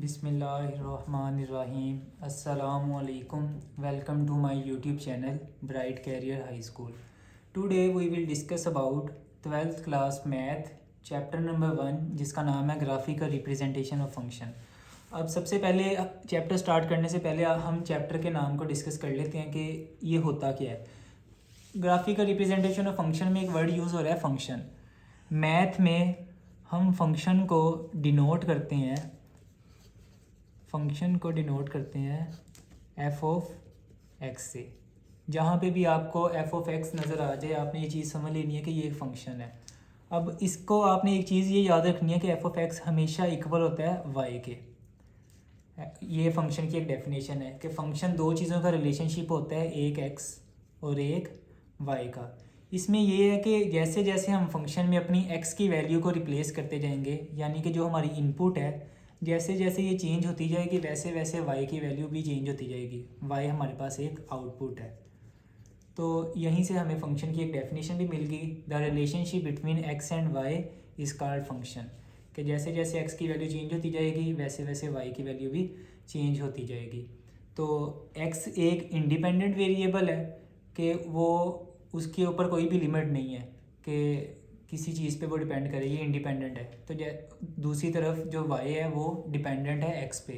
बिस्मिल्लाहिर्रहमानिर्रहीम। अस्सलामुअलैकुम। Welcome to my YouTube channel bright career high school. Today we will discuss about 12th class math chapter number 1, जिसका नाम है graphical representation of function. अब सबसे पहले चैप्टर स्टार्ट करने से पहले हम चैप्टर के नाम को डिस्कस कर लेते हैं कि ये होता क्या है। ग्राफिकल रिप्रेजेंटेशन ऑफ फंक्शन में एक वर्ड यूज़ हो रहा है फंक्शन। मैथ में हम फंक्शन को डिनोट करते हैं एफ ऑफ एक्स से। जहाँ पे भी आपको एफ ऑफ एक्स नज़र आ जाए आपने ये चीज़ समझ लेनी है कि ये एक फ़ंक्शन है। अब इसको आपने एक चीज़ ये याद रखनी है कि एफ ऑफ एक्स हमेशा इक्वल होता है वाई के। ये फ़ंक्शन की एक डेफिनेशन है कि फ़ंक्शन दो चीज़ों का रिलेशनशिप होता है, एक एक्स और एक वाई का। इसमें ये है कि जैसे जैसे हम फंक्शन में अपनी एक्स की वैल्यू को रिप्लेस करते जाएंगे, यानी कि जो हमारी इनपुट है, जैसे जैसे ये चेंज होती जाएगी वैसे वैसे वाई की वैल्यू भी चेंज होती जाएगी। वाई हमारे पास एक आउटपुट है। तो यहीं से हमें फंक्शन की एक डेफिनेशन भी मिल गई। The relationship between x and y is called function. कि जैसे जैसे एक्स की वैल्यू चेंज होती जाएगी वैसे वैसे वाई की वैल्यू भी चेंज होती जाएगी। तो एक्स एक इंडिपेंडेंट वेरिएबल है कि वो उसके ऊपर कोई भी लिमिट नहीं है कि किसी चीज़ पे वो डिपेंड करे, ये इंडिपेंडेंट है। तो दूसरी तरफ जो वाई है वो डिपेंडेंट है एक्स पे।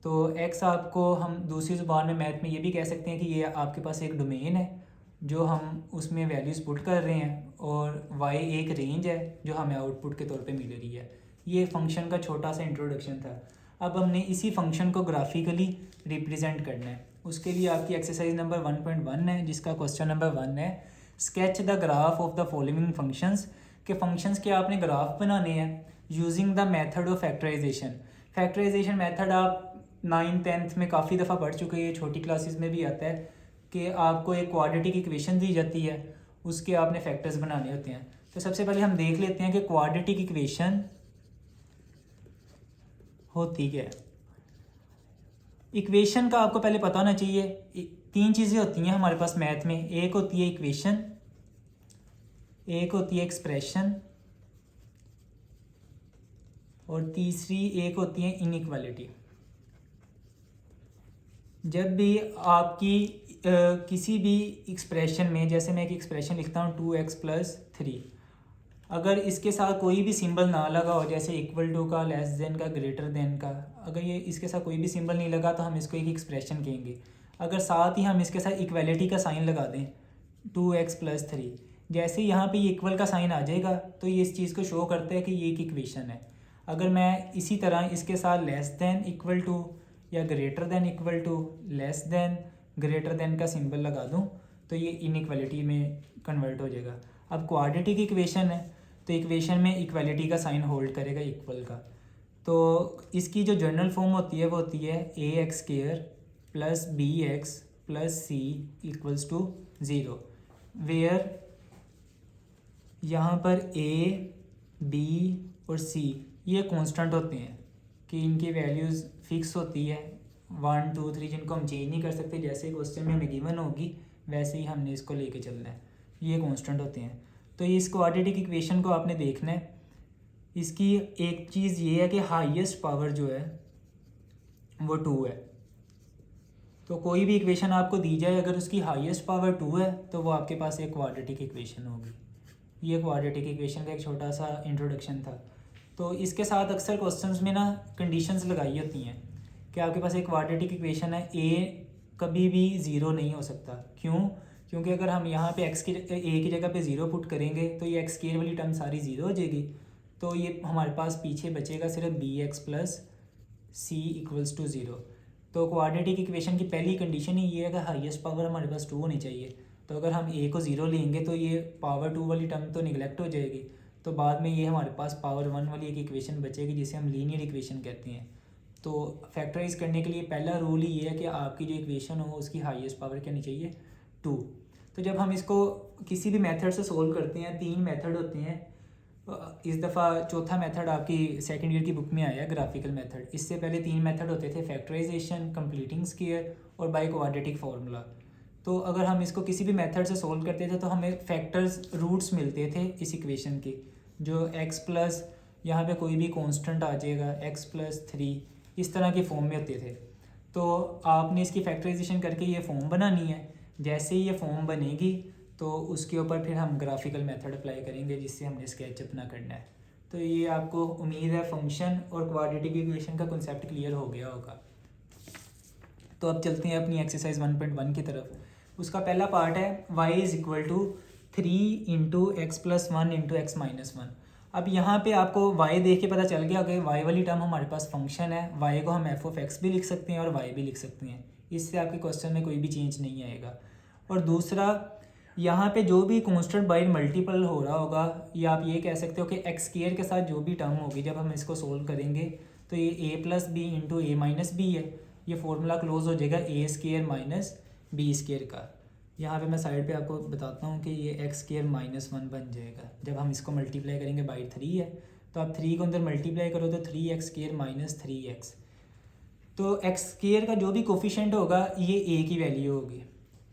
तो एक्स आपको हम दूसरी ज़ुबान में मैथ में ये भी कह सकते हैं कि ये आपके पास एक डोमेन है जो हम उसमें वैल्यूज़ पुट कर रहे हैं, और वाई एक रेंज है जो हमें आउटपुट के तौर पे मिल रही है। ये फंक्शन का छोटा सा इंट्रोडक्शन था। अब हमने इसी फंक्शन को ग्राफिकली रिप्रेजेंट करना है। उसके लिए आपकी एक्सरसाइज नंबर 1.1 है, जिसका क्वेश्चन नंबर 1 है sketch the graph of the following functions. के फंक्शंस के आपने ग्राफ बनाने हैं using the method of factorization. Factorization method आप 9th-10th में काफ़ी दफ़ा पढ़ चुके हैं, छोटी क्लासेस में भी आता है कि आपको एक क्वाड्रेटिक इक्वेशन दी जाती है, उसके आपने फैक्टर्स बनाने होते हैं। तो सबसे पहले हम देख लेते हैं कि क्वाड्रेटिक इक्वेशन होती क्या है। इक्वेशन का आपको पहले पता होना चाहिए। तीन चीज़ें होती हैं हमारे पास मैथ में, एक होती है इक्वेशन, एक होती है एक्सप्रेशन, और तीसरी एक होती है इनइक्वालिटी। जब भी आपकी किसी भी एक्सप्रेशन में, जैसे मैं एक एक्सप्रेशन लिखता हूँ 2x+3, अगर इसके साथ कोई भी सिंबल ना लगा हो, जैसे इक्वल टू का, लेस देन का, ग्रेटर देन का, अगर ये इसके साथ कोई भी सिंबल नहीं लगा तो हम इसको एक एक्सप्रेशन कहेंगे। अगर साथ ही हम इसके साथ इक्वलिटी का साइन लगा दें 2x+3, जैसे यहाँ पे इक्वल का साइन आ जाएगा तो ये इस चीज़ को शो करता है कि ये एक इक्वेशन है। अगर मैं इसी तरह इसके साथ लेस देन इक्वल टू या greater than equal to, less than, greater than का सिंबल लगा दूँ तो ये इनइक्वालिटी में कन्वर्ट हो जाएगा। अब क्वाड्रेटिक इक्वेशन है तो इक्वेशन में इक्वालिटी का साइन होल्ड करेगा इक्वल का। तो इसकी जो जनरल फॉर्म होती है वो होती है ax² + bx + c = 0, वेयर यहाँ पर a, b और c ये कांस्टेंट होते हैं कि इनकी वैल्यूज़ फिक्स होती है 1, 2, 3, जिनको हम चेंज नहीं कर सकते। जैसे क्वेश्चन में हमें गिवन होगी वैसे ही हमने इसको लेके चलना है, ये कांस्टेंट होते हैं। तो इस क्वाड्रेटिक इक्वेशन को आपने देखना है। इसकी एक चीज़ ये है कि हाईएस्ट पावर जो है वो 2 है। तो कोई भी इक्वेशन आपको दी जाए, अगर उसकी हाईएस्ट पावर 2 है तो वो आपके पास एक क्वाड्रेटिक इक्वेशन होगी। ये क्वाड्रेटिक इक्वेशन का एक छोटा सा इंट्रोडक्शन था। तो इसके साथ अक्सर क्वेश्चंस में ना कंडीशंस लगाई होती हैं कि आपके पास एक क्वाड्रेटिक इक्वेशन है, ए कभी भी ज़ीरो नहीं हो सकता। क्यों? क्योंकि अगर हम यहाँ पे एक्स की ए की जगह पे ज़ीरो पुट करेंगे तो ये एक्स वाली टर्म सारी ज़ीरो हो जाएगी। तो ये हमारे पास पीछे बचेगा सिर्फ bx + c = 0। तो क्वाड्रेटिक इक्वेशन की पहली कंडीशन ही ये है कि हाईएस्ट पावर हमारे पास 2 होनी चाहिए। तो अगर हम a को 0 लेंगे तो ये पावर 2 वाली टर्म तो निगलेक्ट हो जाएगी। तो बाद में ये हमारे पास पावर 1 वाली एक इक्वेशन बचेगी जिसे हम लीनियर इक्वेशन कहते हैं। तो फैक्टराइज करने के लिए पहला रूल ही ये है कि आपकी जो इक्वेशन हो उसकी हाईएस्ट पावर क्या नहीं चाहिए, 2। तो जब हम इसको किसी भी मेथड से सोल्व करते हैं, 3 मेथड होते हैं। इस दफ़ा चौथा मेथड आपकी सेकंड ईयर की बुक में आया, ग्राफिकल मेथड। इससे पहले 3 मेथड होते थे, फैक्टराइजेशन, कंप्लीटिंग स्क्वायर और बाय क्वाड्रेटिक फार्मूला। तो अगर हम इसको किसी भी मेथड से सोल्व करते थे तो हमें फैक्टर्स रूट्स मिलते थे इस इक्वेशन के, जो x+ यहाँ पे कोई भी कांस्टेंट आ जाएगा, x + 3, इस तरह के फॉर्म में होते थे। तो आपने इसकी फैक्टराइजेशन करके ये फॉर्म बनानी है। जैसे ही ये फॉर्म बनेगी तो उसके ऊपर फिर हम ग्राफिकल मेथड अप्लाई करेंगे जिससे हमने स्केच अपना करना है। तो ये आपको उम्मीद है फंक्शन और क्वाड्रेटिक इक्वेशन का कॉन्सेप्ट क्लियर हो गया होगा। तो अब चलते हैं अपनी एक्सरसाइज 1.1 की तरफ। उसका पहला पार्ट है y is equal to 3 into x plus 1 into x minus 1। अब यहाँ पे आपको y देख के पता चल गया कि y वाली टर्म हमारे पास फंक्शन है, y को हम एफ ऑफ एक्स भी लिख सकते हैं और y भी लिख सकते हैं। इससे आपके क्वेश्चन में कोई भी चेंज नहीं आएगा। और दूसरा, यहाँ पे जो भी कॉन्स्टेंट बाई मल्टीपल हो रहा होगा, या आप ये कह सकते हो कि एक्स स्क्वायर के साथ जो भी टर्म होगी जब हम इसको सोल्व करेंगे तो ये a plus b into a minus b है। ये फॉर्मूला क्लोज हो जाएगा a square minus b square का। यहाँ पे मैं साइड पे आपको बताता हूँ कि ये एक्स स्क्वायर माइनस 1 बन जाएगा जब हम इसको मल्टीप्लाई करेंगे बाई 3 है। तो आप 3 को अंदर मल्टीप्लाई करो तो 3x स्क्वायर माइनस 3x। तो एक्स स्क्वायर का जो भी कोफिशिएंट होगा ये a की वैल्यू होगी।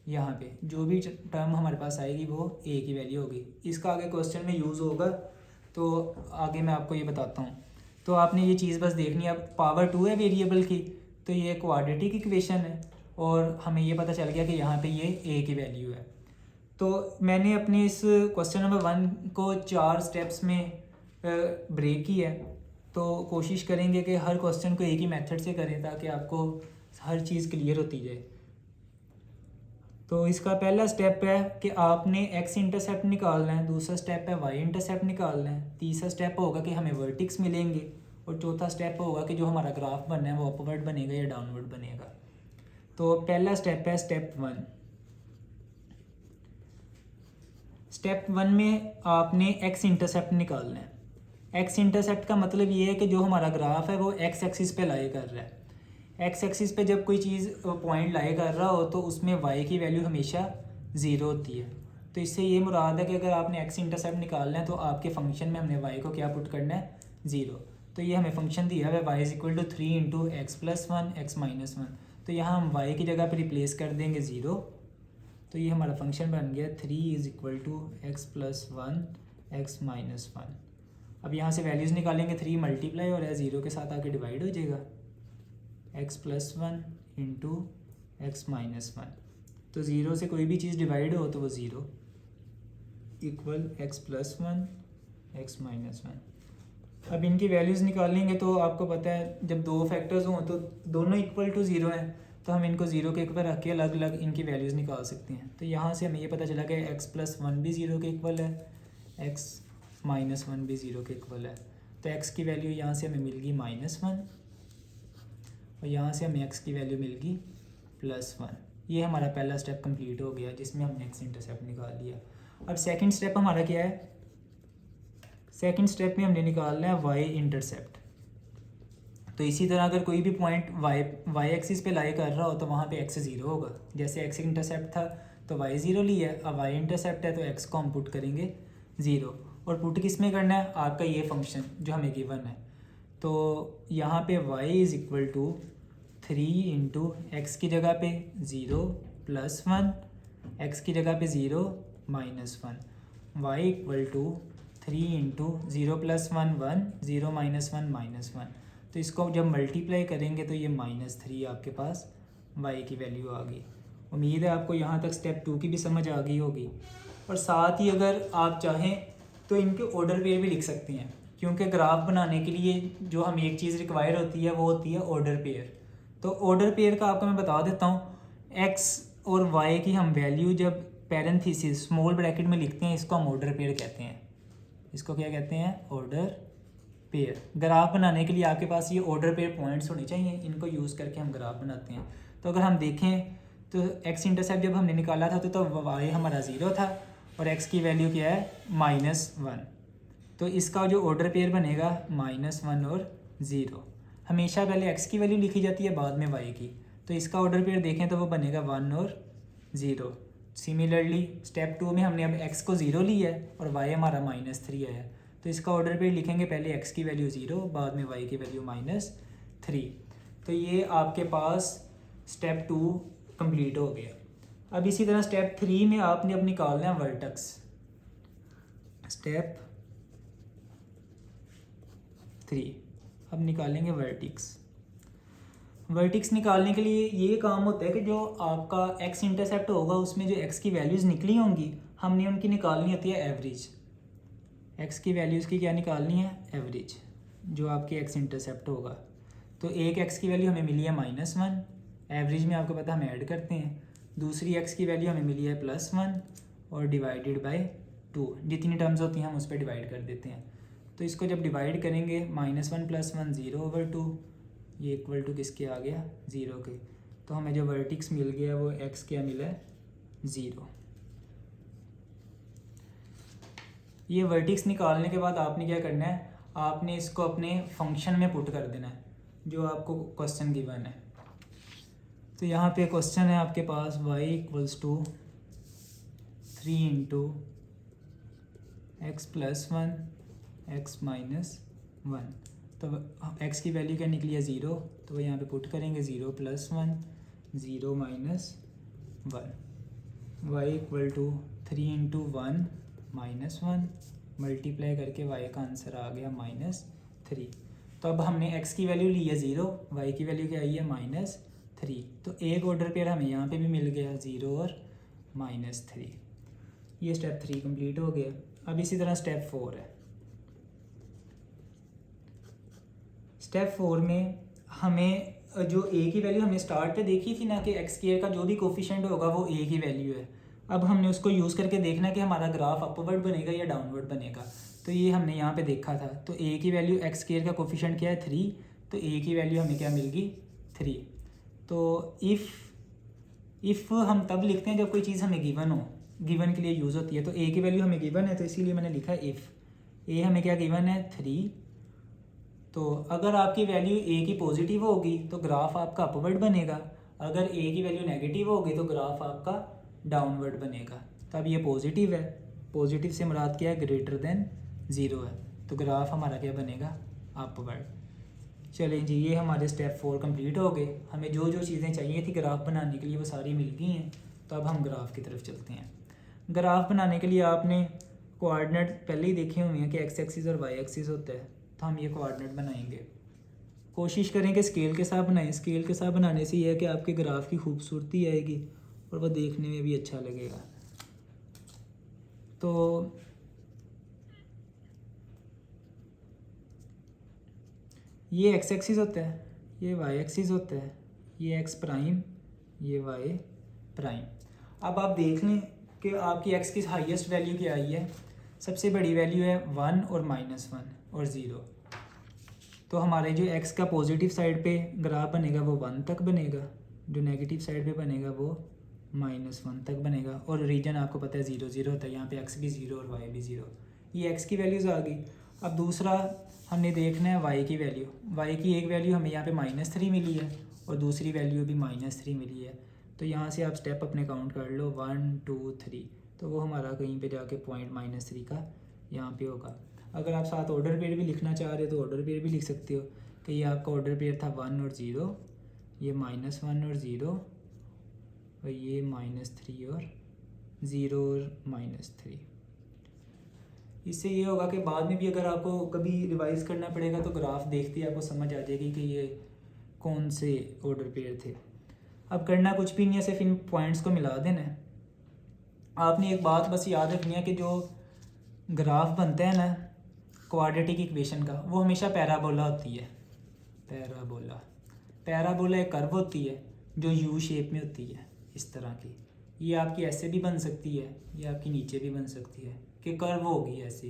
यहाँ पे जो भी टर्म हमारे पास आएगी वो a की वैल्यू होगी। इसका आगे क्वेश्चन में यूज़ होगा तो आगे मैं आपको ये बताता हूँ। तो आपने ये चीज़ बस देखनी है। अब पावर 2 है वेरिएबल की, तो ये क्वाड्रेटिक इक्वेशन है और हमें ये पता चल गया कि यहाँ पे ये a की वैल्यू है। तो मैंने अपने इस क्वेश्चन नंबर 1 को 4 स्टेप्स में ब्रेक किया है। तो कोशिश करेंगे कि हर क्वेश्चन को एक ही मेथड से करें ताकि आपको हर चीज़ क्लियर होती जाए। तो इसका पहला स्टेप है कि आपने एक्स इंटरसेप्ट निकालना है, दूसरा स्टेप है वाई इंटरसेप्ट निकालना है, तीसरा स्टेप होगा कि हमें वर्टिक्स मिलेंगे और चौथा स्टेप होगा कि जो हमारा ग्राफ बनना है वो अपवर्ड बनेगा या डाउनवर्ड बनेगा। तो पहला स्टेप है स्टेप 1। स्टेप 1 में आपने एक्स इंटरसेप्ट निकालना है। एक्स इंटरसेप्ट का मतलब ये है कि जो हमारा ग्राफ है वो एक्स एक्सिस पे लाई कर रहा है। एक्स एक्सिस पे जब कोई चीज़ पॉइंट लाई कर रहा हो तो उसमें वाई की वैल्यू हमेशा 0 होती है। तो इससे ये मुराद है कि अगर आपने एक्स इंटरसेप्ट निकालना है तो आपके फंक्शन में हमने वाई को क्या पुट करना है, 0। तो ये हमें फंक्शन दिया है y is equal to 3 into x plus 1 x minus 1। तो यहाँ हम वाई की जगह पर रिप्लेस कर देंगे 0। तो ये हमारा फंक्शन बन गया 3 is equal to x plus 1 x minus 1। अब यहाँ से वैल्यूज़ निकालेंगे, 3 मल्टीप्लाई और 0 के साथ आके डिवाइड हो जाएगा, x plus 1 into x minus 1। तो 0 से कोई भी चीज़ डिवाइड हो तो वो 0 equal x plus 1 x minus 1। अब इनकी वैल्यूज़ निकालेंगे तो आपको पता है जब दो फैक्टर्स हों तो दोनों इक्वल टू 0 हैं, तो हम इनको 0 के ऊपर रख के अलग अलग इनकी वैल्यूज़ निकाल सकते हैं। तो यहाँ से हमें ये पता चला कि एक्स प्लस 1 भी 0 के इक्वल है, एक्स माइनस 1 भी 0 के इक्वल है। तो एक्स की वैल्यू यहाँ से हमें मिल गई -1 और यहाँ से हमें एक्स की वैल्यू मिल गई +1। ये हमारा पहला स्टेप कंप्लीट हो गया जिसमें हमने एक्स इंटरसेप्ट निकाल लिया। अब सेकंड स्टेप हमारा क्या है, सेकंड स्टेप में हमने निकालना है वाई इंटरसेप्ट। तो इसी तरह अगर कोई भी पॉइंट वाई एक्सिस पे लाई कर रहा हो तो वहाँ पे एक्स 0 होगा। जैसे एक्स इंटरसेप्ट था तो वाई 0 लिया है, अब वाई इंटरसेप्ट है तो एक्स को हम पुट करेंगे 0। और पुट किस में करना है, आपका ये फंक्शन जो हमें गिवन है। तो यहाँ पे y is equal to 3 into x की जगह पे 0 प्लस 1, एक्स की जगह पे 0 minus 1, y equal to 3 into 0 plus 1 1, 0 minus 1 minus 1। तो इसको जब मल्टीप्लाई करेंगे तो ये -3 आपके पास y की वैल्यू आ गई। उम्मीद है आपको यहाँ तक स्टेप 2 की भी समझ आ गई होगी। और साथ ही अगर आप चाहें तो इनके ऑर्डर पेयर भी लिख सकते हैं, क्योंकि ग्राफ बनाने के लिए जो हमें एक चीज़ रिक्वायर होती है वो होती है ऑर्डर पेयर। तो ऑर्डर पेयर का आपको मैं बता देता हूँ, एक्स और वाई की हम वैल्यू जब पैरेंथेसिस स्मॉल ब्रैकेट में लिखते हैं इसको हम ऑर्डर पेयर कहते हैं। इसको क्या कहते हैं, ऑर्डर पेयर। ग्राफ बनाने के लिए आपके पास ये ऑर्डर पेयर पॉइंट्स होने चाहिए, इनको यूज़ करके हम ग्राफ बनाते हैं। तो अगर हम देखें तो एक्स इंटरसेप्ट जब हमने निकाला था तो वाई हमारा 0 था और एक्स की वैल्यू क्या है -1। तो इसका जो ऑर्डर पेयर बनेगा -1 और 0। हमेशा पहले एक्स की वैल्यू लिखी जाती है बाद में वाई की। तो इसका ऑर्डर पेयर देखें तो वो बनेगा 1 और 0। सिमिलरली स्टेप 2 में हमने अब एक्स को 0 लिया है और वाई हमारा -3 आया। तो इसका ऑर्डर पेयर लिखेंगे, पहले एक्स की वैल्यू 0 बाद में वाई की वैल्यू -3। तो ये आपके पास स्टेप 2 कंप्लीट हो गया। अब इसी तरह स्टेप 3 में आपने अब निकालना है वर्टेक्स। स्टेप 3 अब निकालेंगे वर्टेक्स। वर्टिक्स निकालने के लिए ये काम होता है कि जो आपका एक्स इंटरसेप्ट होगा उसमें जो एक्स की वैल्यूज़ निकली होंगी हमने उनकी निकालनी होती है एवरेज। एक्स की वैल्यूज़ की क्या निकालनी है? एवरेज, जो आपकी एक्स इंटरसेप्ट होगा। तो एक एक्स की वैल्यू हमें मिली है -1, एवरेज में आपको पता हम ऐड करते हैं। दूसरी एक्स की वैल्यू हमें मिली है +1 और डिवाइडेड बाय 2, जितनी टर्म्स होती हैं हम उस पर डिवाइड कर देते हैं। तो इसको जब डिवाइड करेंगे -1 + 1 0/2, ये इक्वल टू किसके आ गया? 0 के। तो हमें जो वर्टिक्स मिल गया वो एक्स क्या मिला है? 0। ये वर्टिक्स निकालने के बाद आपने क्या करना है, आपने इसको अपने फंक्शन में पुट कर देना है जो आपको क्वेश्चन गिवन है। तो यहाँ पे क्वेश्चन है आपके पास y = 3 × x + 1 x - 1। तो x की वैल्यू क्या निकली है? 0। तो यहाँ पे पुट करेंगे 0 + 1 0 - 1। y = 3 × 1 - 1 मल्टीप्लाई करके y का आंसर आ गया -3। तो अब हमने x की वैल्यू ली है 0, y की वैल्यू क्या आई है? -3। तो एक ऑर्डर पेयर हमें यहाँ पे भी मिल गया 0 और -3। ये स्टेप 3 कंप्लीट हो गया। अब इसी तरह स्टेप 4 है। स्टेप 4 में हमें जो a की वैल्यू हमने स्टार्ट पे देखी थी ना कि x² का जो भी कोफिशिएंट होगा वो a की वैल्यू है। अब हमने उसको यूज़ करके देखना कि हमारा ग्राफ अपवर्ड बनेगा या डाउनवर्ड बनेगा। तो ये हमने यहाँ पे देखा था। तो a की वैल्यू x² का कोफिशिएंट क्या है? 3। तो a की वैल्यू हमें क्या मिल गई? 3। तो इफ़ हम तब लिखते हैं जब कोई चीज़ हमें गिवन हो, गिवन के लिए यूज़ होती है। तो a की वैल्यू हमें गिवन है तो इसीलिए मैंने लिखा है इफ़ a हमें क्या गिवन है? 3। तो अगर आपकी वैल्यू a की पॉजिटिव होगी तो ग्राफ आपका अपवर्ड बनेगा, अगर a की वैल्यू नेगेटिव होगी तो ग्राफ आपका डाउनवर्ड बनेगा। तो अब ये पॉजिटिव है, पॉजिटिव से मुराद क्या है? ग्रेटर देन 0 है। तो ग्राफ हमारा क्या बनेगा? अपवर्ड। चलें जी, ये हमारे स्टेप 4 कंप्लीट हो गए। हमें जो जो चीज़ें चाहिए थी ग्राफ बनाने के लिए वो सारी मिल गई हैं। तो अब हम ग्राफ की तरफ चलते हैं। ग्राफ बनाने के लिए आपने कोऑर्डिनेट पहले ही देखे हुए हैं कि एक्स एक्सिस और वाई एक्सिस होता है। तो हम ये कोऑर्डिनेट बनाएंगे। कोशिश करें कि स्केल के साथ बनाएं। स्केल के साथ बनाने से ये है कि आपके ग्राफ की खूबसूरती आएगी और वह देखने में भी अच्छा लगेगा। तो ये एक्स एक्सिस होता है, ये वाई एक्सिस होता है, ये एक्स प्राइम, ये वाई प्राइम। अब आप देख लें कि आपकी एक्स की हाईएस्ट वैल्यू क्या आई है। सबसे बड़ी वैल्यू है 1 और -1 और 0। तो हमारे जो एक्स का पॉजिटिव साइड पे ग्राफ बनेगा वो 1 तक बनेगा, जो नेगेटिव साइड पे बनेगा वो -1 तक बनेगा। और रीजन आपको पता है 0 0 होता है, यहाँ पे एक्स भी 0 और वाई भी 0। ये एक्स की वैल्यूज़ आ गई। अब दूसरा हमने देखना है वाई की वैल्यू। वाई की एक वैल्यू हमें यहाँ पे -3 मिली है और दूसरी वैल्यू भी -3 मिली है। तो यहाँ से आप स्टेप अपने काउंट कर लो 1 2 3। तो वो हमारा कहीं पे जाके पॉइंट -3 का यहाँ पे होगा। अगर आप साथ ऑर्डर पेयर भी लिखना चाह रहे हो तो ऑर्डर पेयर भी लिख सकते हो कि ये आपका ऑर्डर पेयर था 1 और 0, ये -1 और 0 और ये -3 और 0 और -3। इससे ये होगा कि बाद में भी अगर आपको कभी रिवाइज करना पड़ेगा तो ग्राफ देखते ही आपको समझ आ जाएगी कि ये कौन से ऑर्डर पेयर थे। अब करना कुछ भी नहीं है, सिर्फ इन पॉइंट्स को मिला देना है। आपने एक बात बस याद रखनी है कि जो ग्राफ बनता है ना क्वाड्रेटिक इक्वेशन का, वो हमेशा पैराबोला होती है। पैराबोला एक कर्व होती है जो यू शेप में होती है इस तरह की। ये आपकी ऐसे भी बन सकती है, ये आपकी नीचे भी बन सकती है कि कर्व होगी ऐसी।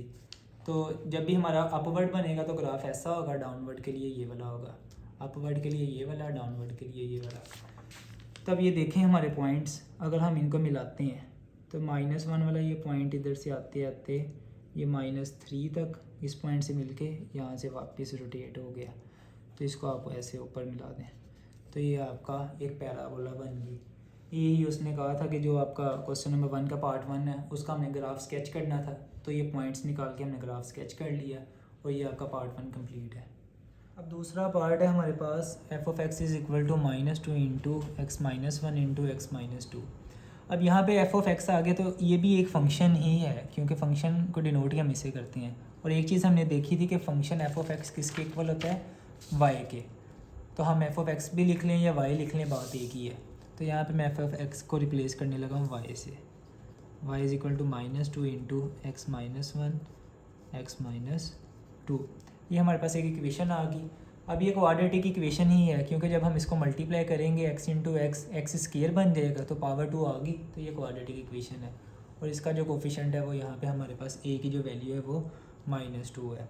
तो जब भी हमारा अपवर्ड बनेगा तो ग्राफ ऐसा होगा, डाउनवर्ड के लिए ये वाला होगा, अपवर्ड के लिए ये वाला, डाउनवर्ड के लिए ये वाला। तब ये देखें हमारे पॉइंट्स, अगर हम इनको मिलाते हैं तो -1 वाला ये पॉइंट इधर से आते आते ये -3 तक इस पॉइंट से मिलके यहाँ से वापस रोटेट हो गया। तो इसको आप ऐसे ऊपर मिला दें तो ये आपका एक पैराबोला बन गई। यही उसने कहा था कि जो आपका क्वेश्चन नंबर 1 का पार्ट 1 है उसका हमने ग्राफ स्केच करना था। तो ये पॉइंट्स निकाल के हमने ग्राफ स्केच कर लिया और ये आपका पार्ट 1 कंप्लीट है। अब दूसरा पार्ट है हमारे पास f(x) = -2 × x - 1 × x - 2। अब यहाँ पे f(x) आ गया तो ये भी एक फ़ंक्शन ही है, क्योंकि फ़ंक्शन को डिनोट ही हम इसे करते हैं। और एक चीज़ हमने देखी थी कि फ़ंक्शन f(x) किसके इक्वल होता है? y के। तो हम एफ ऑफ एक्स भी लिख लें या वाई लिख लें, बात एक ही है। तो यहाँ पे मैं एफ ऑफ एक्स को रिप्लेस करने लगा हूँ वाई से। Y is equal to -2 into x minus 1 x minus 2। ये हमारे पास एक इक्वेशन आ गई। अब ये क्वाड्रेटिक इक्वेशन ही है, क्योंकि जब हम इसको मल्टीप्लाई करेंगे x इंटू एक्स स्क्वायर बन जाएगा तो पावर 2 आ गई, तो ये क्वाड्रेटिक इक्वेशन है। और इसका जो कोफिशिएंट है वो यहाँ पे हमारे पास a की जो वैल्यू है वो -2 है।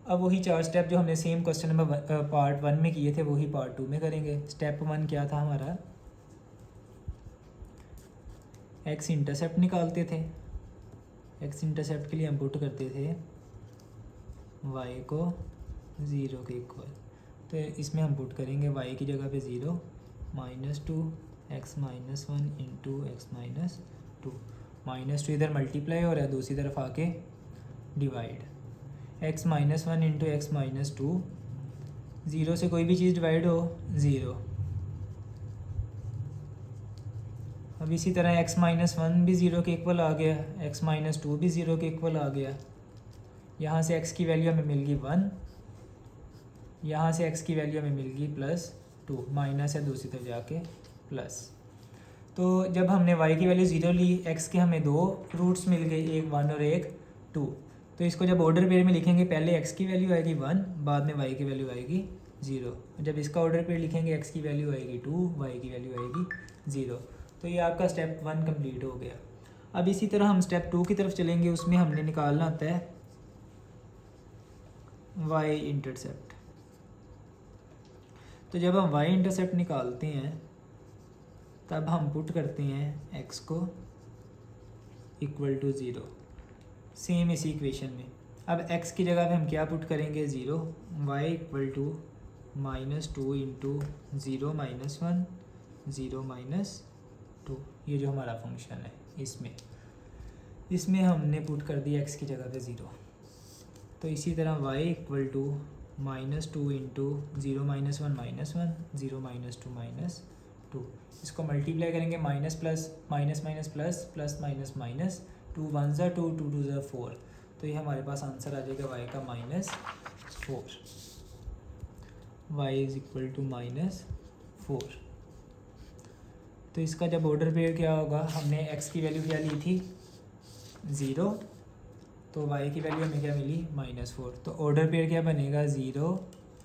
अब वही 4 स्टेप जो हमने सेम क्वेश्चन नंबर पार्ट 1 में किए थे वही पार्ट 2 में करेंगे। स्टेप 1 क्या था हमारा, एक्स इंटरसेप्ट निकालते थे। एक्स इंटरसेप्ट के लिए हम पुट करते थे वाई को 0 के इक्वल, तो इसमें हम पुट करेंगे वाई की जगह पे 0 -2 x minus 1 into x minus 2। -2 इधर मल्टीप्लाई हो रहा है, दूसरी तरफ आके divide. X minus 1 into x minus 2, 0 से कोई भी चीज़ डिवाइड हो 0। अब इसी तरह x माइनस 1 भी 0 के इक्वल आ गया, x माइनस 2 भी 0 के इक्वल आ गया। यहाँ से x की वैल्यू हमें मिल गई 1, यहाँ से x की वैल्यू हमें मिल गई +2, माइनस है दूसरी तरफ जाके प्लस। तो जब हमने y की वैल्यू 0 ली, x के हमें 2 रूट्स मिल गए, एक 1 और एक 2। तो इसको जब ऑर्डर पेयर में लिखेंगे पहले x की वैल्यू आएगी 1, बाद में y की वैल्यू आएगी 0। जब इसका ऑर्डर पेयर लिखेंगे x की वैल्यू आएगी 2, y की वैल्यू आएगी 0। तो ये आपका स्टेप 1 कंप्लीट हो गया। अब इसी तरह हम स्टेप 2 की तरफ चलेंगे, उसमें हमने निकालना होता है y इंटरसेप्ट। तो जब हम y इंटरसेप्ट निकालते हैं तब हम पुट करते हैं x को इक्वल टू 0, सेम इसी इक्वेशन में। अब x की जगह पे हम क्या पुट करेंगे 0, y equal to -2 into 0 minus 1 0 minus 2। ये जो हमारा फंक्शन है इसमें हमने पुट कर दिया x की जगह पे 0। तो इसी तरह y equal to -2 into 0 minus 1 minus 1 0 minus 2 minus 2। इसको मल्टीप्लाई करेंगे minus plus minus minus plus plus minus minus, 2 1 ज़ा 2 2 2 ज़ा 4। तो ये हमारे पास आंसर आ जाएगा y का -4। y is equal to -4। तो इसका जब ऑर्डर पेयर क्या होगा, हमने x की वैल्यू क्या ली थी 0, तो y की वैल्यू हमें क्या मिली -4। तो ऑर्डर पेयर क्या बनेगा 0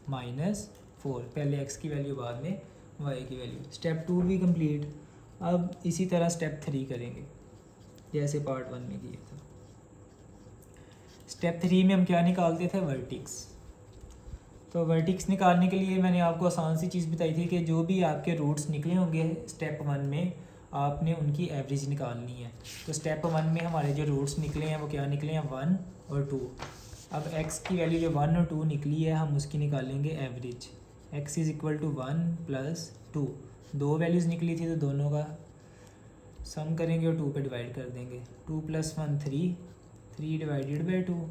-4, पहले x की वैल्यू बाद में y की वैल्यू। स्टेप 2 भी कंप्लीट। अब इसी तरह स्टेप 3 करेंगे जैसे पार्ट 1 में किया था। स्टेप 3 में हम क्या निकालते थे, वर्टिक्स। तो वर्टिक्स निकालने के लिए मैंने आपको आसान सी चीज़ बताई थी कि जो भी आपके रूट्स निकले होंगे स्टेप 1 में आपने उनकी एवरेज निकालनी है। तो स्टेप 1 में हमारे जो रूट्स निकले हैं वो क्या निकले हैं 1 और 2। अब x की वैल्यू जो 1 और 2 निकली है हम उसकी निकालेंगे average. x is equal to 1 plus 2, 2 values निकली थी तो दोनों का सम करेंगे और 2 पे डिवाइड कर देंगे। 2 + 1 3, 3 डिवाइडेड बाई 2।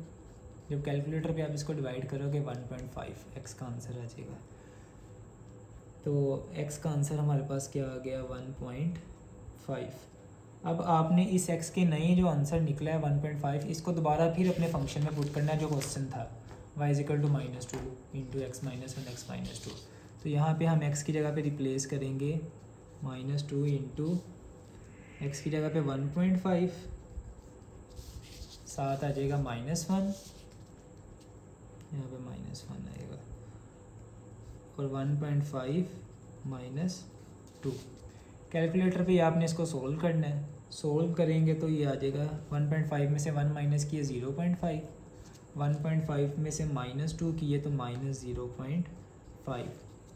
जब कैलकुलेटर पे आप इसको डिवाइड करोगे 1.5 x का आंसर आ जाएगा। तो x का आंसर हमारे पास क्या आ गया 1.5। अब आपने इस x के नए जो आंसर निकला है 1.5, इसको दोबारा फिर अपने फंक्शन में पुट करना है जो क्वेश्चन था y is equal to -2 into x minus 1 x minus 2। तो यहाँ पे हम x की जगह पे रिप्लेस करेंगे -2 इंटू एक्स की जगह पे 1.5, साथ आ जाएगा -1, यहाँ पे -1 आएगा और 1.5 -2। कैलकुलेटर पे आपने इसको सोल्व करना है। सोल्व करेंगे तो ये आ जाएगा 1.5 में से 1 माइनस किए 0.5, 1.5 में से -2 किए तो -0.5।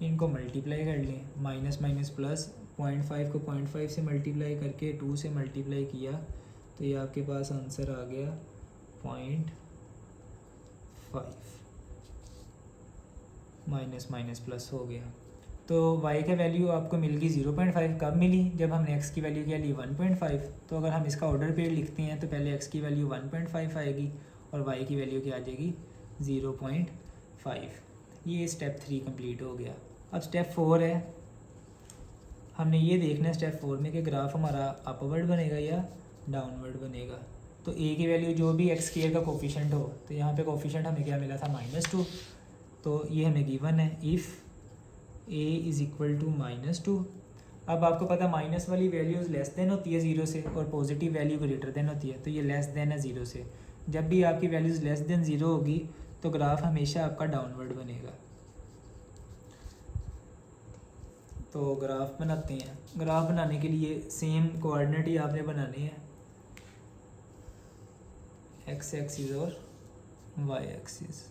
इनको मल्टीप्लाई कर लें, माइनस माइनस प्लस, 0.5 को 0.5 से मल्टीप्लाई करके 2 से मल्टीप्लाई किया तो ये आपके पास आंसर आ गया 0.5, माइनस माइनस प्लस हो गया। तो y का वैल्यू आपको मिल गई 0.5। कब मिली, जब हमने x की वैल्यू क्या ली 1.5। तो अगर हम इसका ऑर्डर पेयर लिखते हैं तो पहले x की वैल्यू 1.5 आएगी और y की वैल्यू क्या आ जाएगी 0.5। ये स्टेप 3 कंप्लीट हो गया। अब स्टेप 4 है, हमने ये देखना है स्टेप 4 में कि ग्राफ हमारा अपवर्ड बनेगा या डाउनवर्ड बनेगा। तो a की वैल्यू जो भी x स्क्वायर का कोफिशिएंट हो, तो यहाँ पे कोफिशिएंट हमें क्या मिला था -2, तो ये हमें गिवन है। If a is equal to -2। अब आपको पता माइनस वाली वैल्यूज़ लेस देन होती है ज़ीरो से और पॉजिटिव वैल्यू ग्रेटर देन होती है, तो ये लेस देन है ज़ीरो से। जब भी आपकी वैल्यूज़ लेस देन ज़ीरो होगी तो ग्राफ हमेशा आपका डाउनवर्ड बनेगा। तो ग्राफ बनाते हैं। ग्राफ बनाने के लिए सेम कोऑर्डिनेट ही आपने बनाने हैं, एक्स एक्सिस और वाई एक्सिस।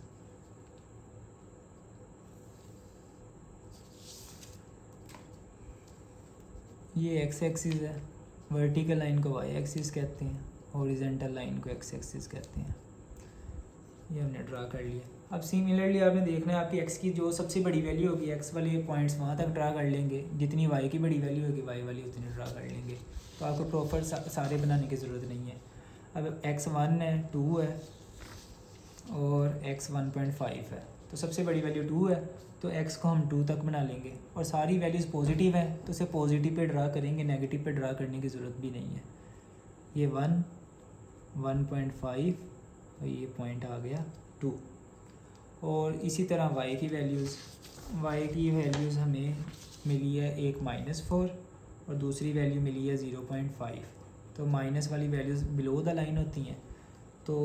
ये एक्स एक्सिस है, वर्टिकल लाइन को वाई एक्सिस कहते हैं, हॉरिजॉन्टल लाइन को एक्स एक्सिस कहते हैं। ये हमने ड्रा कर लिया। अब सिमिलरली आपने देखना है आपकी एक्स की जो सबसे बड़ी वैल्यू होगी, एक्स वाले पॉइंट्स वहाँ तक ड्रा कर लेंगे, जितनी वाई की बड़ी वैल्यू होगी वाई वाली उतनी ड्रा कर लेंगे। तो आपको प्रॉपर सारे बनाने की ज़रूरत नहीं है। अब एक्स 1 है, 2 है और एक्स 1.5 है, तो सबसे बड़ी वैल्यू 2 है, तो एक्स को हम 2 तक बना लेंगे। और सारी वैल्यूज़ पॉजिटिव है तो उसे पॉजिटिव पे ड्रा करेंगे, नेगेटिव पे ड्रा करने की ज़रूरत भी नहीं है। ये 1, 1.5 और ये पॉइंट आ गया 2। और इसी तरह y की वैल्यूज़ हमें मिली है, एक -4 और दूसरी वैल्यू मिली है 0.5। तो माइनस वाली वैल्यूज़ बिलो द लाइन होती हैं, तो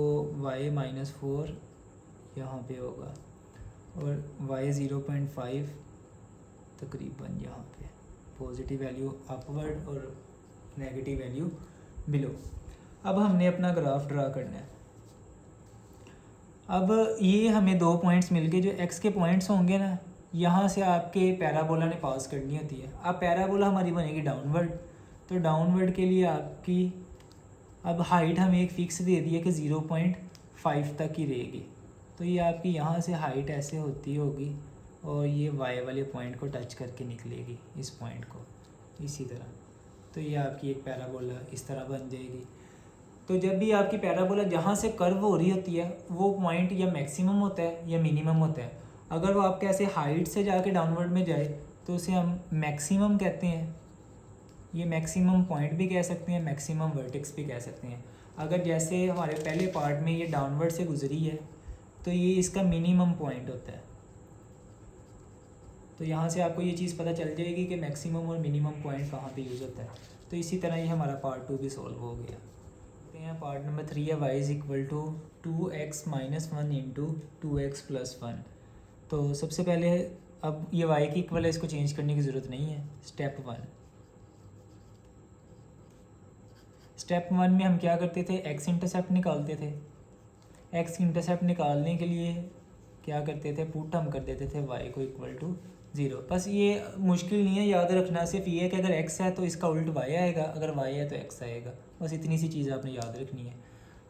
y -4 यहाँ पे होगा और y 0.5 तकरीबन यहाँ पे, पॉजिटिव वैल्यू अपवर्ड और नेगेटिव वैल्यू बिलो। अब हमने अपना ग्राफ ड्रा करना है। अब ये हमें 2 पॉइंट्स मिल गए, जो x के पॉइंट्स होंगे ना, यहाँ से आपके पैराबोला ने पास करनी होती है। अब पैराबोला हमारी बनेगी डाउनवर्ड, तो डाउनवर्ड के लिए आपकी अब हाइट हमें एक फ़िक्स दे दी है कि 0.5 तक ही रहेगी। तो ये आपकी यहाँ से हाइट ऐसे होती होगी और ये y वाले पॉइंट को टच करके निकलेगी, इस पॉइंट को इसी तरह। तो ये आपकी एक पैराबोला इस तरह बन जाएगी। तो जब भी आपकी पैराबोला जहाँ से कर्व हो रही होती है वो पॉइंट या मैक्सिमम होता है या मिनिमम होता है। अगर वो आपके ऐसे हाइट से जाके डाउनवर्ड में जाए तो उसे हम मैक्सिमम कहते हैं। ये मैक्सिमम पॉइंट भी कह सकते हैं, मैक्सिमम वर्टेक्स भी कह सकते हैं। अगर जैसे हमारे पहले पार्ट में ये डाउनवर्ड से गुजरी है तो ये इसका मिनिमम पॉइंट होता है। तो यहाँ से आपको ये चीज़ पता चल जाएगी कि मैक्सिमम और मिनिमम पॉइंट कहाँ पे यूज़ होता है। तो इसी तरह ये हमारा पार्ट 2 भी सॉल्व हो गया। पार्ट नंबर 3 है y is equal to 2x - 1 into 2x + 1। तो सबसे पहले अब ये y की इक्वल है, इसको चेंज करने की ज़रूरत नहीं है। स्टेप 1 में हम क्या करते थे, x इंटरसेप्ट निकालते थे। x इंटरसेप्ट निकालने के लिए क्या करते थे, पुट हम कर देते थे y को इक्वल टू 0। बस ये मुश्किल नहीं है, याद रखना सिर्फ ये है कि अगर x है तो इसका उल्ट y आएगा, अगर y है तो x आएगा। बस इतनी सी चीज़ आपने याद रखनी है।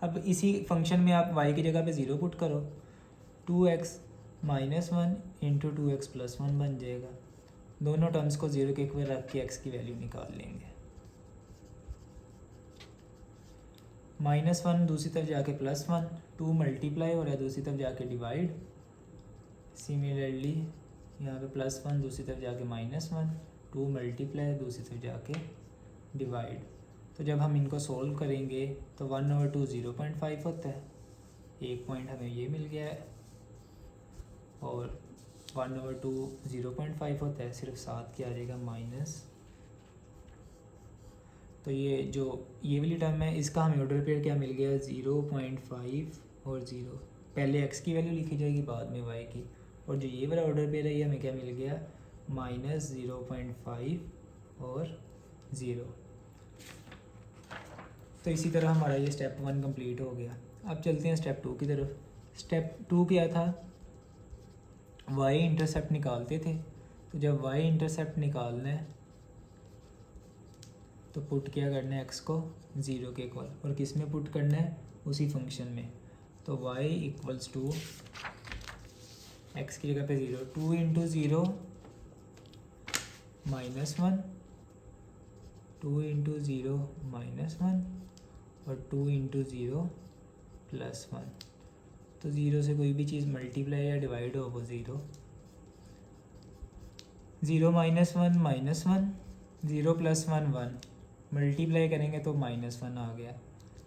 अब इसी फंक्शन में आप y की जगह पे 0 पुट करो, 2x - 1 इंटू 2x + 1 बन जाएगा। दोनों टर्म्स को 0 के इक्वल रख के x की वैल्यू निकाल लेंगे। -1 दूसरी तरफ जाके +1, 2 मल्टीप्लाई हो रहा है दूसरी तरफ जाके डिवाइड। सिमिलरली यहाँ पे +1 दूसरी तरफ जाके -1, 2 मल्टीप्लाई दूसरी तरफ जाके डिवाइड। तो जब हम इनको सोल्व करेंगे तो 1/2 0.5 होता है, एक पॉइंट हमें ये मिल गया है, और 1/2 0.5 होता है, सिर्फ साथ क्या आ जाएगा माइनस। तो ये जो ये वाली टर्म है इसका हमें ऑर्डर पेयर क्या मिल गया, 0.5 और 0। पहले x की वैल्यू लिखी जाएगी बाद में y की, और जो ये वाला ऑर्डर पेयर है ये हमें क्या मिल गया, -0.5 और 0। तो इसी तरह हमारा ये स्टेप 1 कंप्लीट हो गया। अब चलते हैं स्टेप 2 की तरफ। स्टेप 2 क्या था, y इंटरसेप्ट निकालते थे। तो जब y इंटरसेप्ट निकालना है तो पुट क्या करना है, x को 0 के इक्वल, और किस में पुट करना है, उसी फंक्शन में। तो y इक्वल्स टू x की जगह पे 0, 2 इंटू 0 -1, 2 इंटू 0 -1 और 2 इंटू 0 +1। तो 0 से कोई भी चीज़ मल्टीप्लाई या डिवाइड हो वो 0, 0 -1 -1, 0 + 1 1, मल्टीप्लाई करेंगे तो -1 आ गया।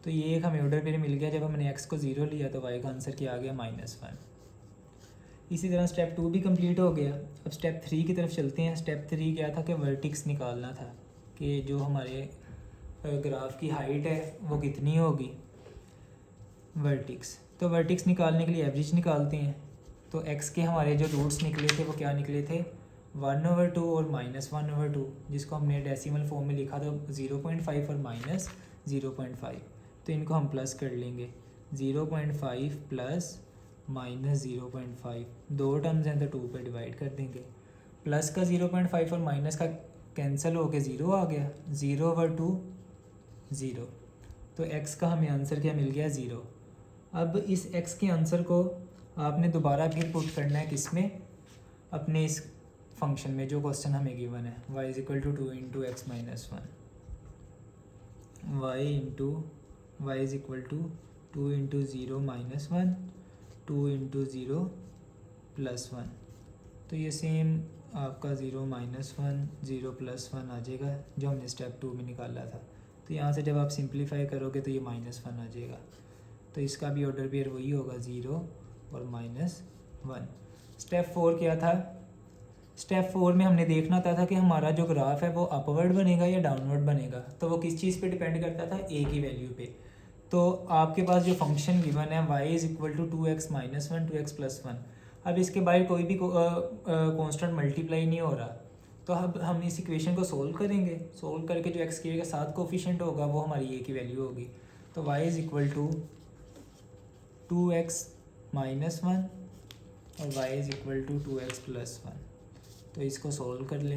तो ये एक हमें ऑर्डर पेयर मिल गया। जब हमने x को 0 लिया तो y का आंसर क्या आ गया, -1। इसी तरह स्टेप 2 भी कंप्लीट हो गया। अब स्टेप 3 की तरफ चलते हैं। स्टेप 3 क्या था कि वर्टिक्स निकालना था कि जो हमारे ग्राफ की हाइट है वो कितनी होगी वर्टिक्स। तो वर्टिक्स निकालने के लिए एवरेज निकालते हैं। तो एक्स के हमारे जो रूट्स निकले थे वो क्या निकले थे 1/2 और -1/2, जिसको हमने डेसिमल फॉर्म में लिखा था 0.5 और -0.5। तो इनको हम प्लस कर लेंगे 0.5 प्लस -0.5, दो टर्म्स हैं तो 2 पे डिवाइड कर देंगे। प्लस का 0.5 और माइनस का कैंसिल होके 0 आ गया, 0/2 0। तो x का हमें आंसर क्या मिल गया 0। अब इस x के आंसर को आपने दोबारा फिर पुट करना है किस में, अपने इस फंक्शन में जो क्वेश्चन हमें गिवन है y = 2 × x - 1, y = 2 × 0 - 1, 2 × 0 + 1। तो ये सेम आपका 0 - 1 0 + 1 आ जाएगा जो हमने स्टेप 2 में निकाला था। तो यहाँ से जब आप सिंप्लीफाई करोगे तो ये -1 आ जाएगा। तो इसका भी ऑर्डर पेयर वही होगा 0 और -1। स्टेप 4 क्या था, स्टेप 4 में हमने देखना था कि हमारा जो ग्राफ है वो अपवर्ड बनेगा या डाउनवर्ड बनेगा। तो वो किस चीज़ पे डिपेंड करता था, ए की वैल्यू पे। तो आपके पास जो फंक्शन गिवन है y = 2x - 1 2x + 1, अब इसके बाहर कोई भी कांस्टेंट मल्टीप्लाई नहीं हो रहा। तो अब हम इस इक्वेशन को सोल्व करेंगे। सोल्व करके जो x के साथ कोफिशिएंट होगा वो हमारी a की वैल्यू होगी। तो y = 2x - 1 और y = 2x + 1। तो इसको सोल्व कर ले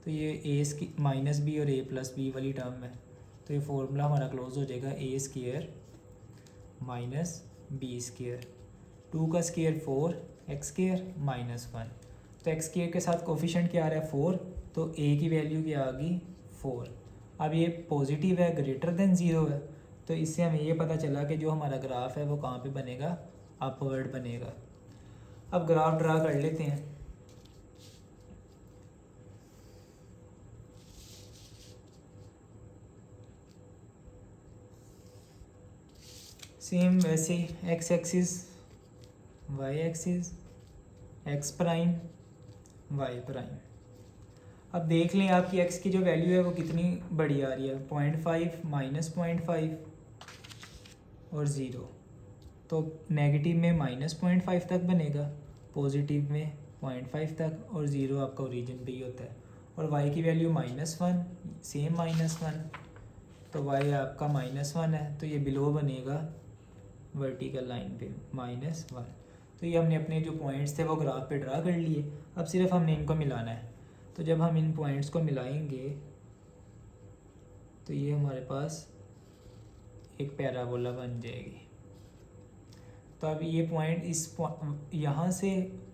तो ये a माइनस बी और a + b वाली टर्म है। तो ये फॉर्मूला हमारा क्लोज हो जाएगा a² - b²। 2 का स्क्वायर 4, x² - 1। तो x² के साथ कोफिशिएंट क्या आ रहा है 4, तो a की वैल्यू क्या आ गई 4। अब ये पॉजिटिव है, ग्रेटर देन 0 है। तो इससे हमें ये पता चला कि जो हमारा ग्राफ है वो कहाँ पे बनेगा, अपवर्ड बनेगा। अब ग्राफ ड्रा कर लेते हैं। सेम वैसे x axis, y axis, x prime, y prime. अब देख लें आपकी एक्स की जो वैल्यू है वो कितनी बड़ी आ रही है, 0.5 -0.5 और 0। तो नेगेटिव में -0.5 तक बनेगा, पॉजिटिव में 0.5 तक, और 0 आपका ओरिजिन पे ही होता है। और y की वैल्यू -1, सेम -1। तो y आपका -1 है, तो ये बिलो बनेगा वर्टिकल लाइन पे -1। तो ये हमने अपने जो पॉइंट्स थे वो ग्राफ पे ड्रा कर लिए। अब सिर्फ हमने इनको मिलाना है। तो जब हम इन पॉइंट्स को मिलाएंगे तो ये हमारे पास एक पैराबोला बन जाएगी। तो अब ये पॉइंट इस यहाँ से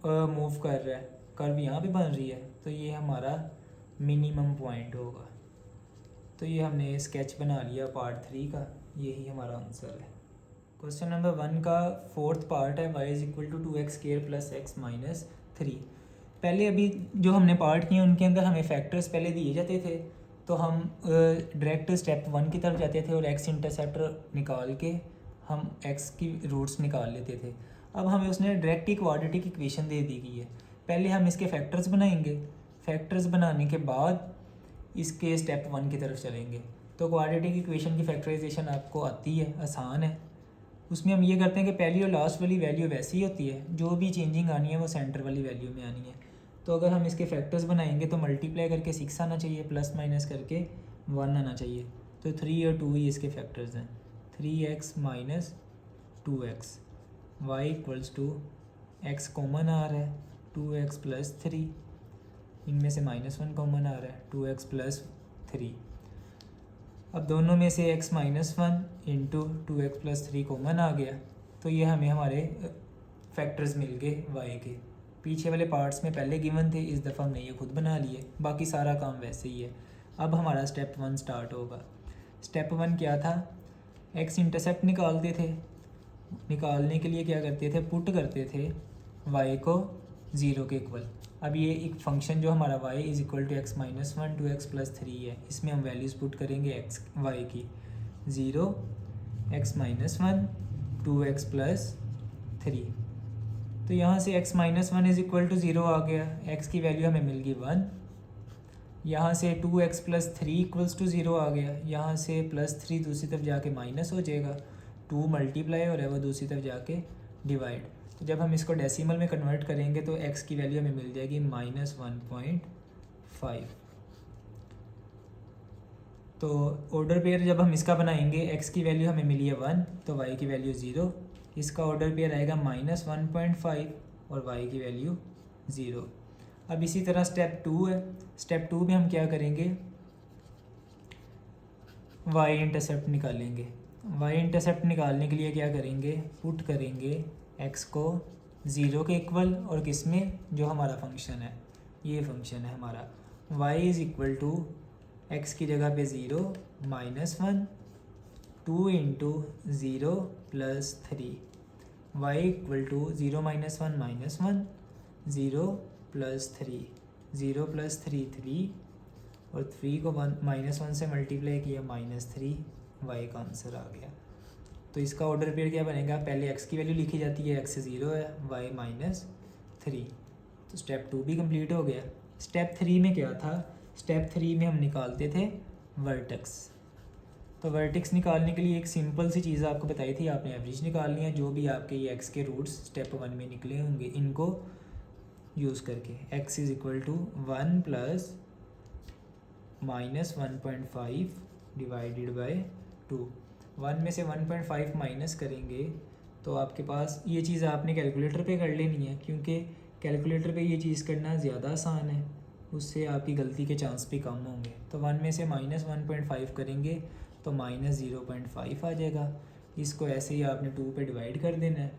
मूव कर रहा है, कर्व यहाँ पे बन रही है, तो ये हमारा मिनिमम पॉइंट होगा। तो ये हमने स्केच बना लिया पार्ट 3 का, यही हमारा आंसर है। क्वेश्चन नंबर 1 का 4th पार्ट है y = 2x² + x - 3। पहले अभी जो हमने पार्ट किए उनके अंदर हमें फैक्टर्स पहले दिए जाते थे, तो हम डायरेक्ट स्टेप 1 की तरफ जाते थे और x इंटरसेप्टर निकाल के हम x की रूट्स निकाल लेते थे। अब हमें उसने डायरेक्ट ही क्वाड्रेटिक इक्वेशन दे दी गई है। पहले हम इसके फैक्टर्स बनाएंगे, फैक्टर्स बनाने के बाद इसके स्टेप 1 की तरफ चलेंगे। तो क्वाड्रेटिक इक्वेशन की फैक्टराइजेशन आपको आती है, आसान है। उसमें हम ये करते हैं कि पहली और लास्ट वाली वैल्यू वैसी ही होती है, जो भी चेंजिंग आनी है वो सेंटर वाली वैल्यू में आनी है। तो अगर हम इसके फैक्टर्स बनाएंगे तो मल्टीप्लाई करके 6 आना चाहिए, प्लस माइनस करके 1 आना चाहिए। तो 3 और 2 ही इसके फैक्टर्स हैं। 3x - 2x, y = x common आ रहा है 2x + 3, इनमें से -1 कॉमन आ रहा है 2x + 3। अब दोनों में से x - 1 × 2x + 3 कॉमन आ गया, तो ये हमें हमारे फैक्टर्स मिल गए y के। पीछे वाले पार्ट्स में पहले गिवन थे, इस दफ़ा हमने ये खुद बना लिए, बाकी सारा काम वैसे ही है। अब हमारा स्टेप 1 स्टार्ट होगा। स्टेप 1 क्या था, x इंटरसेप्ट निकालते थे। निकालने के लिए क्या करते थे, पुट करते थे y को 0 के इक्वल। अब ये एक फंक्शन जो हमारा y = x - 1 2x + 3 है, इसमें हम वैल्यूज़ पुट करेंगे y की 0 x - 1 2x + 3। तो तो यहाँ से x minus one is equal to zero आ गया, x की वैल्यू हमें मिल गई 1। यहाँ से 2x plus three equals to zero आ गया, यहाँ से प्लस थ्री दूसरी तरफ जाके माइनस हो जाएगा, 2 मल्टीप्लाई हो रहा है वो दूसरी तरफ जाके डिवाइड। तो जब हम इसको डेसिमल में कन्वर्ट करेंगे तो x की वैल्यू हमें मिल जाएगी -1.5। तो ऑर्डर पेयर जब हम इसका बनाएंगे, x की वैल्यू हमें मिली है 1 तो y की वैल्यू 0, इसका ऑर्डर पेयर आएगा -1.5 और y की वैल्यू 0। अब इसी तरह स्टेप 2 है, स्टेप 2 में हम क्या करेंगे, y इंटरसेप्ट निकालेंगे। y इंटरसेप्ट निकालने के लिए क्या करेंगे, पुट करेंगे x को 0 के इक्वल और किस में, जो हमारा फंक्शन है, ये फंक्शन है हमारा, y is equal to x की जगह पे 0 -1 2 into 0 plus 3, y equal to 0 -1 -1 0 plus 3, 0 plus 3 3 और 3 को -1 से मल्टीप्लाई किया -3, y का आंसर आ गया। तो इसका ऑर्डर पेयर क्या बनेगा, पहले x की वैल्यू लिखी जाती है, x 0 है, y -3। तो स्टेप 2 भी कंप्लीट हो गया। स्टेप 3 में क्या था, स्टेप 3 में हम निकालते थे वर्टेक्स। तो वर्टेक्स निकालने के लिए एक सिंपल सी चीज़ आपको बताई थी, आपने एवरेज निकालनी है, जो भी आपके ये x के रूट्स स्टेप 1 में निकले होंगे इनको यूज़ करके। x is equal to 1 plus -1.5 divided by 2। 1 में से 1.5 माइनस करेंगे तो आपके पास ये चीज़ आपने कैलकुलेटर पे कर लेनी है, क्योंकि कैलकुलेटर पे ये चीज़ करना ज़्यादा आसान है, उससे आपकी गलती के चांस भी कम होंगे। तो 1 में से -1.5 करेंगे तो -0.5 आ जाएगा। इसको ऐसे ही आपने 2 पे डिवाइड कर देना है।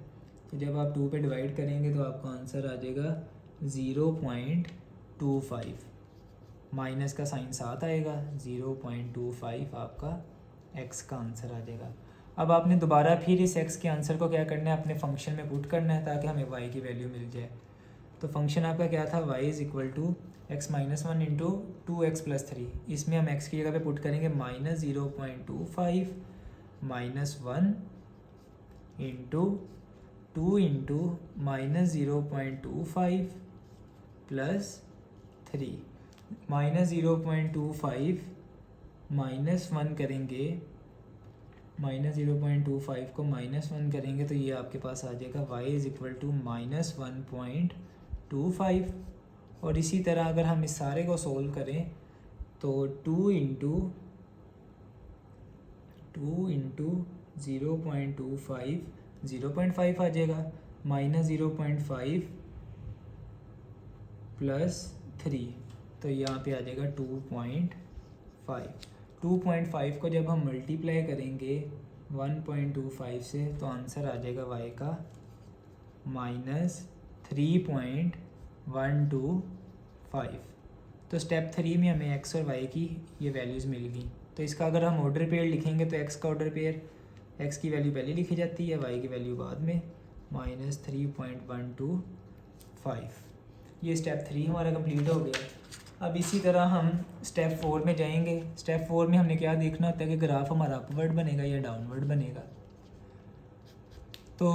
तो जब आप 2 पे डिवाइड करेंगे तो आपका आंसर आ जाएगा 0.25, माइनस का साइन साथ आएगा, 0.25 आपका x का आंसर आ जाएगा। अब आपने दोबारा फिर इस x के आंसर को क्या करना है, अपने फंक्शन में पुट करना है ताकि हमें y की वैल्यू मिल जाए। तो फंक्शन आपका क्या था, y is equal to x minus 1 into 2x plus 3, इसमें हम x की जगह पे पुट करेंगे -0.25 -1 इंटू 2 इंटू -0.25 प्लस 3, -0.25 -1 करेंगे, -0.25 को -1 करेंगे तो ये आपके पास आ जाएगा y इज़ इक्वल टू -1.25। और इसी तरह अगर हम इस सारे को सोल्व करें तो 2 इंटू 0.25 0.5 आ जाएगा, -0.5 प्लस 3 तो यहाँ पे आ जाएगा 2.5। 2.5 को जब हम मल्टीप्लाई करेंगे 1.25 से तो आंसर आ जाएगा y का -3.125। तो स्टेप 3 में हमें x और y की ये वैल्यूज़ मिल गई। तो इसका अगर हम ऑर्डर पेयर लिखेंगे तो x का ऑर्डर पेयर, x की वैल्यू पहले लिखी जाती है, y की वैल्यू बाद में, -3.125। ये स्टेप 3 हमारा कंप्लीट हो गया। अब इसी तरह हम स्टेप 4 में जाएंगे। स्टेप 4 में हमने क्या देखना होता है कि ग्राफ हमारा अपवर्ड बनेगा या डाउनवर्ड बनेगा। तो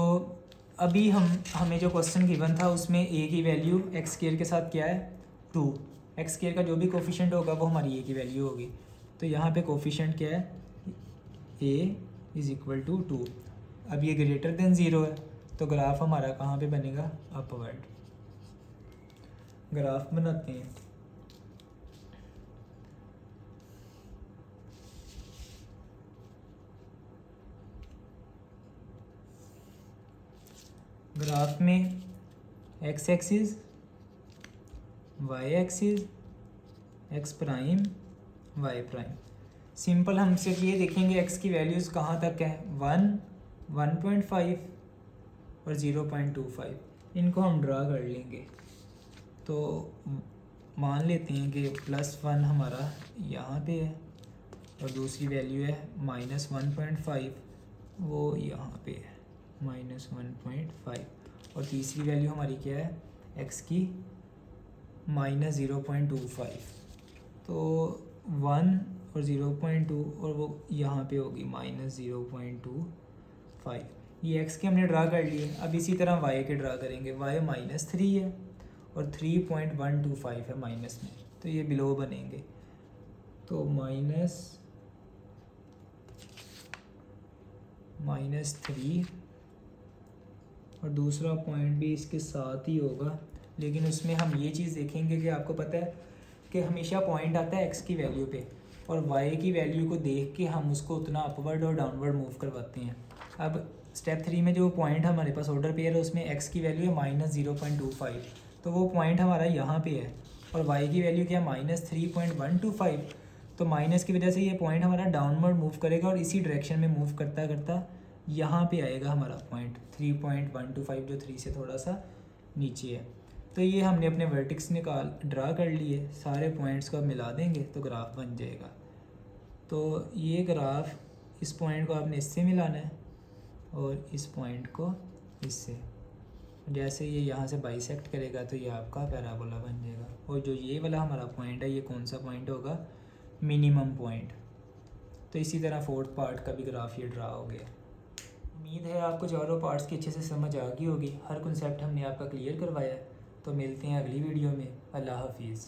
अभी हमें जो क्वेश्चन गिवन था उसमें a की वैल्यू एक्स स्क्वायर के साथ क्या है 2, एक्स स्क्वायर का जो भी कोफिशिएंट होगा वो हमारी a की वैल्यू होगी। तो यहाँ पे कोफिशिएंट क्या है, a इज़ इक्वल टू 2। अब ये ग्रेटर देन 0 है तो ग्राफ हमारा कहाँ पे बनेगा, अपवर्ड। ग्राफ बनाते हैं। ग्राफ में x axis, y axis, x prime, y prime. Simple हम सिर्फ ये देखेंगे x की वैल्यूज़ कहाँ तक है, 1, 1.5 और 0.25, इनको हम ड्रा कर लेंगे। तो मान लेते हैं कि +1 हमारा यहाँ पे है और दूसरी वैल्यू है -1.5, वो यहाँ पे है -1.5, और तीसरी वैल्यू हमारी क्या है x की -0.25। तो 1 और 0.2 और वो यहाँ पे होगी -0.25। ये एक्स के हमने ड्रा कर लिए। अब इसी तरह वाई के ड्रा करेंगे। वाई -3 है और 3.125 है माइनस में, तो ये बिलो बनेंगे। तो -3 और दूसरा पॉइंट भी इसके साथ ही होगा, लेकिन उसमें हम ये चीज़ देखेंगे कि आपको पता है कि हमेशा पॉइंट आता है एक्स की वैल्यू पे, और वाई की वैल्यू को देख के हम उसको उतना अपवर्ड और डाउनवर्ड मूव करवाते हैं। अब स्टेप 3 में जो पॉइंट हमारे पास ऑर्डर पेयर है उसमें एक्स की वैल्यू है -0.25, तो वो पॉइंट हमारा यहाँ पे है, और वाई की वैल्यू क्या है -3.125, तो माइनस की वजह से ये पॉइंट हमारा डाउनवर्ड मूव करेगा और इसी डायरेक्शन में मूव करता करता यहाँ पे आएगा हमारा पॉइंट 3.125, जो 3 से थोड़ा सा नीचे है। तो ये हमने अपने वर्टिक्स ड्रा कर लिए, सारे पॉइंट्स को मिला देंगे तो ग्राफ बन जाएगा। तो ये ग्राफ, इस पॉइंट को आपने इससे मिलाना है और इस पॉइंट को इससे, जैसे ये यहाँ से बाइसेक्ट करेगा तो ये आपका पैराबोला बन जाएगा। और जो ये वाला हमारा पॉइंट है, ये कौन सा पॉइंट होगा? Minimum point. तो इसी तरह फोर्थ पार्ट का भी ग्राफ ये ड्रा हो गया। उम्मीद है आपको चारों पार्ट्स की अच्छे से समझ आ गई होगी, हर कॉन्सेप्ट हमने आपका क्लियर करवाया है। तो मिलते हैं अगली वीडियो में। अल्लाह हाफिज़।